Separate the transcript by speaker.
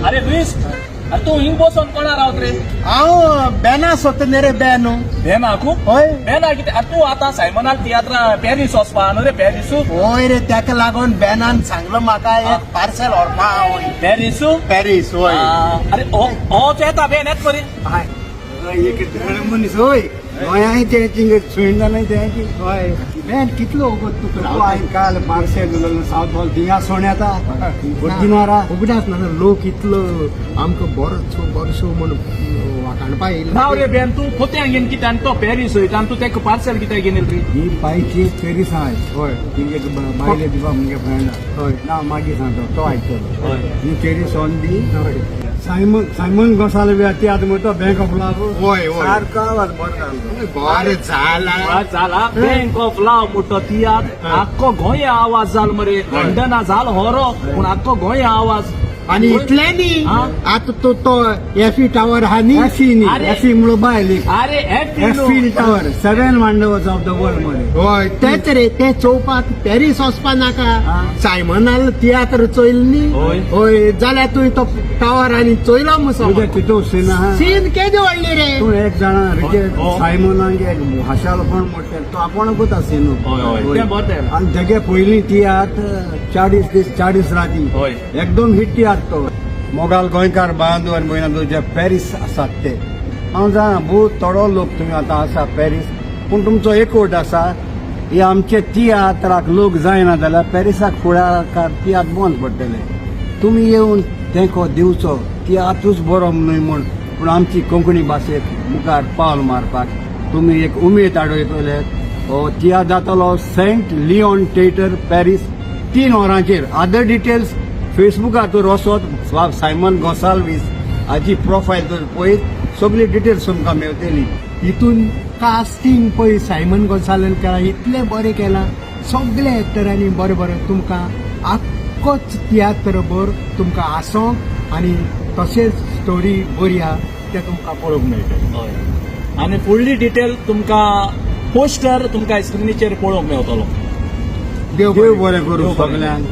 Speaker 1: अरे लुईस, अरे तू हिंग बसोन कोणा रावत रे?
Speaker 2: हांव बेना सोदता रे बेनू
Speaker 1: बेनाकू?
Speaker 2: होय
Speaker 1: बेना कितें? अरे तू आतां सायमनाल तियात्रा पॅरीस वचपा न्हू रे पॅरीस?
Speaker 2: होय रे ताका लागून बेनान सांगलो म्हाका एक पार्सल व्हरपा होय
Speaker 1: पॅरीस?
Speaker 2: पॅरीस होय
Speaker 1: अरे होच येता बेन येत मरे.
Speaker 2: हाय एक धड मनीस होय गोंयाय तेची सुंडलाय तेची होय बेन कितलो उगत तुका हांवें काल पार्सल सावथ हॉल थिंगा सोण्याता दिनारा उगडाच ना लोक इतलो आमकां बरोसो म्हण वाकाणपा येयलो
Speaker 1: नाव रे बेन तू खोत्यां घेन कितें आनी तो पॅरीस वयता आनी तू तेका पार्सल कितें घेवन रे?
Speaker 2: ही बायची पॅरीस आहाय होय तिंगे बायले दिवप मुगे फ्रेंड होय ना मागीर सांगतो तो आयकतलो ही पॅरीस ऑन दी सायमन गोसाल ती आतां म्हणतो बँक ऑफ लाव होय सारको आवाज बरें
Speaker 1: जाला बँक ऑफ लाव म्हणतो तियात आख्खो गोंय आवाज जाल मरे. लंडना जाल होरो पूण आख्खो गोंय आवाज.
Speaker 2: आणि इतले न्ही आता तो एफी टावर हा न्ही एफी म्हणून बायले
Speaker 1: अरे
Speaker 2: Eiffel tower 7 wonders of the world मध्ये होय तेच रे ते चोवपाक पॅरीस वचपा नाका सायमनाल तियात्र चोयल न्ही होय जाल्यार तुवें तो टावर आनी चोयलो मुसो तितू सीन केदी व्हडली रे तूं एक जाणा सायमनाक एक भाशाल पण म्हणटा तो आपणकूच सीन आनी तेगे पयलीं तियात्र 40 दीस 40 राती एकदम हिट तियात्र तो मोगाल गोंयकार बांदू आनी भयणां जे पॅरीस आसात ते हांव जाणा बहुत थोडो लोक तुमी आतां आसा पॅरीस पूण तुमचो एकवट आसा हे आमचे तियात्राक लोक जायना जाल्यार पॅरिसाक फुडाकार तियात्र बंद पडटले तुमी येवन तेंको दिवचो तियात्रूच बरो न्हय म्हूण पूण आमची कोंकणी भाशेक मुखार पावल मारपाक तुमी एक उमेद आडयतले हो तियात्र जातलो सेंट लिओन थिएटर पॅरीस 3 वरांचेर अदर डिटेल्स फेसबुकाचेर वचत सायमन गोसाल्वीस हाची प्रोफायल तर पळयत सगळी डिटेल्स तुमकां मेळटली हितून कास्टिंग पळय सायमन गोसालन केला इतलें बरें केलां सगळे एक्टरांनी बरें बरें तुमकां आख्खोच तियात्र भर तुमकां आसोंक आनी तशेंच स्टोरी बरी आहा तें तुमकां पळोवंक मेळटलें
Speaker 1: आनी फुडली डिटेल तुमकां पोस्टर तुमकां स्क्रिनीचेर पळोवंक मेळटलो.
Speaker 2: देव बरें करूं सगळ्यांक.